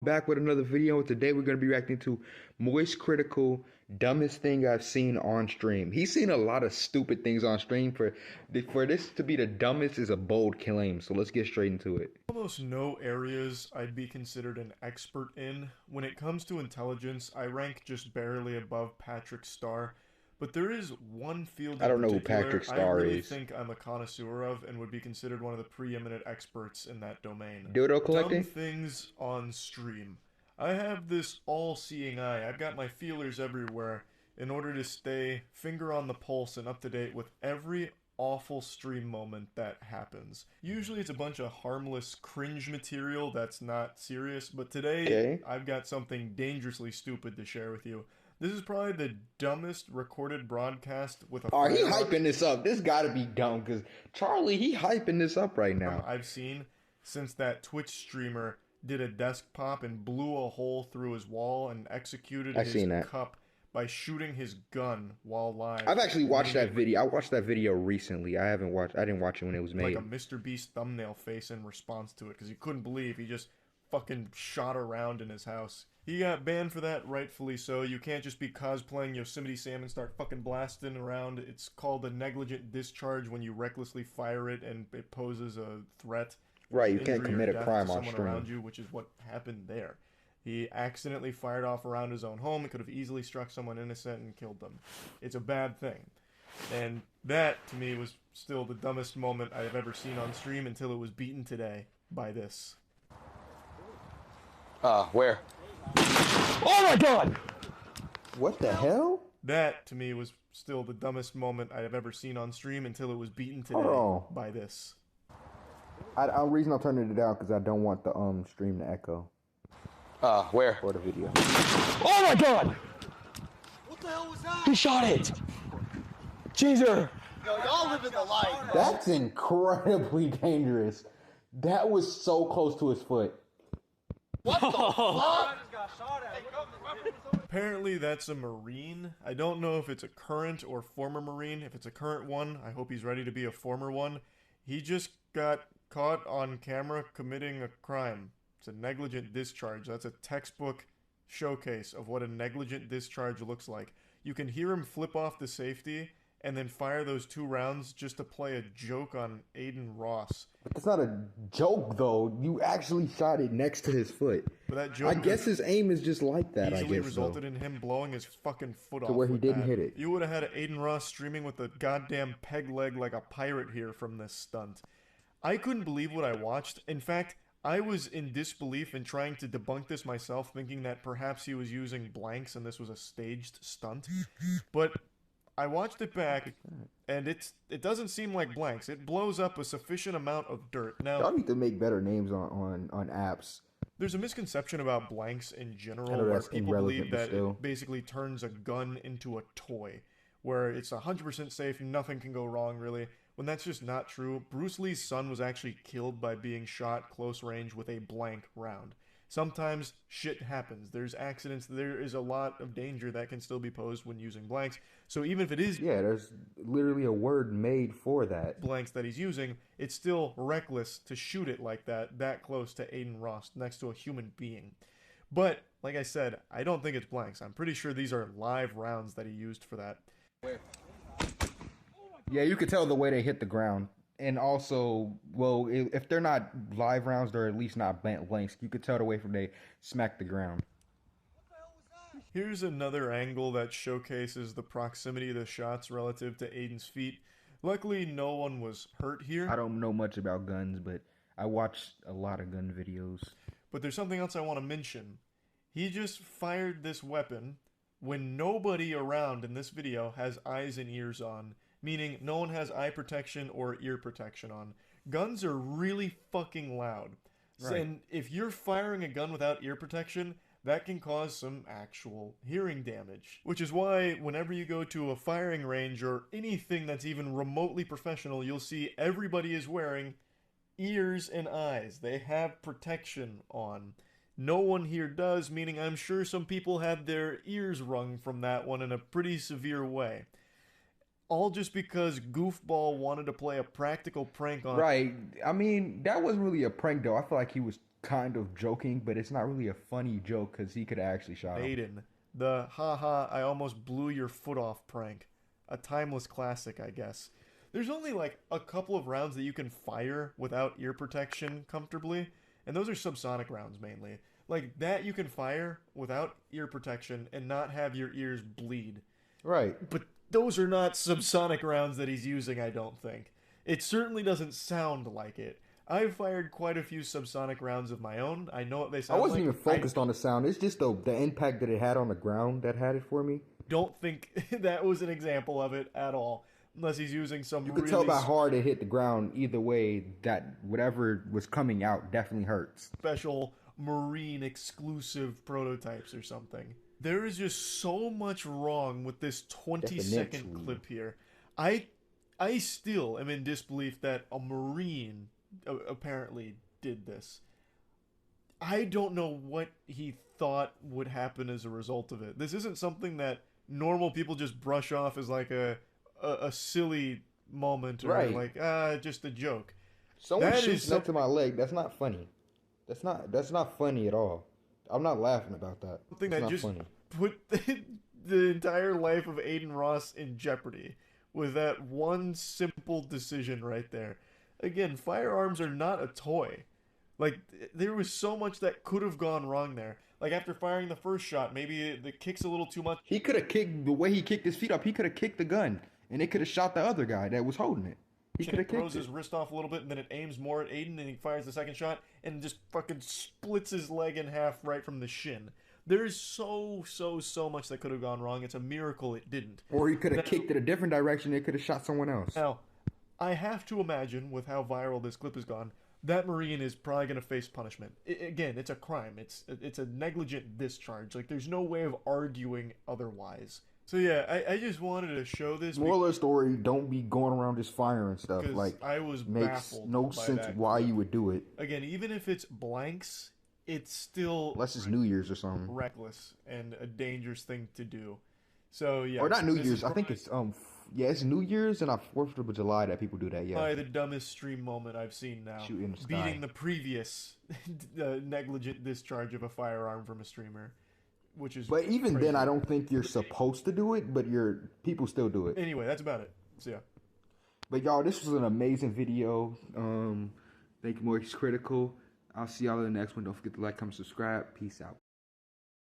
Back with another video. Today we're going to be reacting to Moist Critical, dumbest thing I've seen on stream. He's seen a lot of stupid things on stream. For this to be the dumbest is a bold claim. So let's get straight into it. Almost no areas I'd be considered an expert in. When it comes to intelligence, I rank just barely above Patrick Starr. But there is one field I in don't know who particular Patrick I Starr really is. think I'm a connoisseur of and would be considered one of the preeminent experts in that domain. Dildo Dumb collecting? things on stream. I have this all-seeing eye. I've got my feelers everywhere in order to stay finger on the pulse and up to date with every awful stream moment that happens. Usually it's a bunch of harmless cringe material that's not serious, but today Okay. I've got something dangerously stupid to share with you. This is probably the dumbest recorded broadcast with a Oh, he firework hyping this up. This gotta be dumb because Charlie, he hyping this up right now. I've seen since that Twitch streamer did a desk pop and blew a hole through his wall and executed I've his seen that. cup by shooting his gun while live. I've actually watched that Making video. I watched that video recently. I didn't watch it when it was like made. a Mr. Beast thumbnail face in response to it because he couldn't believe he just fucking shot around in his house. He got banned for that, rightfully so. You can't just be cosplaying Yosemite Sam and start fucking blasting around. It's called a negligent discharge when you recklessly fire it and it poses a threat. Right, you can't Injury or commit a death crime to on someone around stream. you, which is what happened there. He accidentally fired off around his own home. It could have easily struck someone innocent and killed them. It's a bad thing. And that, to me, was still the dumbest moment I have ever seen on stream until it was beaten today by this. Where? Oh my god! What the hell? That, to me, was still the dumbest moment I have ever seen on stream until it was beaten today Hold on. by this. The reason I'm turning it down because I don't want the stream to echo Where? or the video. Oh my god! What the hell was that? He shot it! Jeezer! Yo, y'all living the life. That's incredibly dangerous. That was so close to his foot. What the fuck? Apparently that's a Marine. I don't know if it's a current or former Marine. If it's a current one, I hope he's ready to be a former one. He just got caught on camera committing a crime. It's a negligent discharge. That's a textbook showcase of what a negligent discharge looks like. You can hear him flip off the safety and then fire those 2 rounds just to play a joke on Aiden Ross. But that's not a joke, though. You actually shot it next to his foot. But that joke I guess his aim is just like that, I easily guess, resulted though. in him blowing his fucking foot off To where he with didn't that. hit it. You would have had Aiden Ross streaming with a goddamn peg leg like a pirate here from this stunt. I couldn't believe what I watched. In fact, I was in disbelief and trying to debunk this myself, thinking that perhaps he was using blanks and this was a staged stunt. But I watched it back, and it doesn't seem like blanks. It blows up a sufficient amount of dirt. Y'all Now, need to make better names on apps. there's a misconception about blanks in I general know where that's people irrelevant, believe but that still. it basically turns a gun into a toy, where it's 100% safe, nothing can go wrong really, when that's just not true. Bruce Lee's son was actually killed by being shot close range with a blank round. Sometimes shit happens. There's accidents. There is a lot of danger that can still be posed when using blanks. So even if it is Yeah, there's literally a word made for that. blanks that he's using, it's still reckless to shoot it like that close to Aiden Ross next to a human being. But like I said, I don't think it's blanks. I'm pretty sure these are live rounds that he used for that. Yeah, you could tell the way they hit the ground. And also, well, if they're not live rounds, they're at least not blanks. You could tell the way from they smack the ground. Here's another angle that showcases the proximity of the shots relative to Aiden's feet. Luckily, no one was hurt here. I don't know much about guns, but I watched a lot of gun videos. But there's something else I want to mention. He just fired this weapon when nobody around in this video has eyes and ears on, meaning no one has eye protection or ear protection on. Guns are really fucking loud. Right. And if you're firing a gun without ear protection, that can cause some actual hearing damage. Which is why whenever you go to a firing range or anything that's even remotely professional, you'll see everybody is wearing ears and eyes. They have protection on. No one here does, meaning I'm sure some people had their ears wrung from that one in a pretty severe way. All just because Goofball wanted to play a practical prank on... Right. I mean, that wasn't really a prank, though. I feel like he was kind of joking, but it's not really a funny joke because he could have actually shot him. Aiden, the haha, I almost blew your foot off prank. A timeless classic, I guess. There's only like a couple of rounds that you can fire without ear protection comfortably, and those are subsonic rounds mainly. Like that you can fire without ear protection and not have your ears bleed. Right. But those are not subsonic rounds that he's using, I don't think. It certainly doesn't sound like it. I've fired quite a few subsonic rounds of my own. I know what they I sound like. wasn't even focused on the sound. It's just the impact that it had on the ground that had it for me. Don't think that was an example of it at all. Unless he's using some You could tell by how hard it hit the ground. Either way, that whatever was coming out definitely hurts. special Marine exclusive prototypes or something. There is just so much wrong with this 20-second Definitely. clip here. I still am in disbelief that a Marine apparently did this. I don't know what he thought would happen as a result of it. This isn't something that normal people just brush off as like a silly moment or Right. like just a joke. Someone That shoots is next to my leg. That's not funny. That's not funny at all. I'm not laughing about that. Something It's that not just funny. put the entire life of Aiden Ross in jeopardy with that one simple decision right there. Again, firearms are not a toy. Like, there was so much that could have gone wrong there. Like, after firing the first shot, maybe the kick's a little too much. He could have kicked the way he kicked his feet up. He could have kicked the gun, and it could have shot the other guy that was holding it. He could have It throws kicked it. his wrist off a little bit, and then it aims more at Aiden, and he fires the second shot, and just fucking splits his leg in half right from the shin. There's so much that could have gone wrong. It's a miracle it didn't. Or he could have kicked it a different direction. It could have shot someone else. Now, I have to imagine, with how viral this clip has gone, that Marine is probably going to face punishment. Again, it's a crime. It's a negligent discharge. Like, there's no way of arguing otherwise. So yeah, I just wanted to show this Moral of the story: don't be going around just firing stuff. because Like, I was makes baffled no by sense that why clip. you would do it. Again, even if it's blanks, it's still Unless it's New Year's or something. reckless and a dangerous thing to do. So yeah, Or not New this Year's. is I think probably- it's yeah, it's New Year's and 4th of July that people do that. Yeah. Probably the dumbest stream moment I've seen now. Shoot in the sky. Beating the previous negligent discharge of a firearm from a streamer, which is. But even crazy. then, I don't think you're supposed to do it, but people still do it. Anyway, that's about it. So yeah. But y'all, this was an amazing video. Thank you, Moist Critical. I'll see y'all in the next one. Don't forget to like, comment, subscribe. Peace out.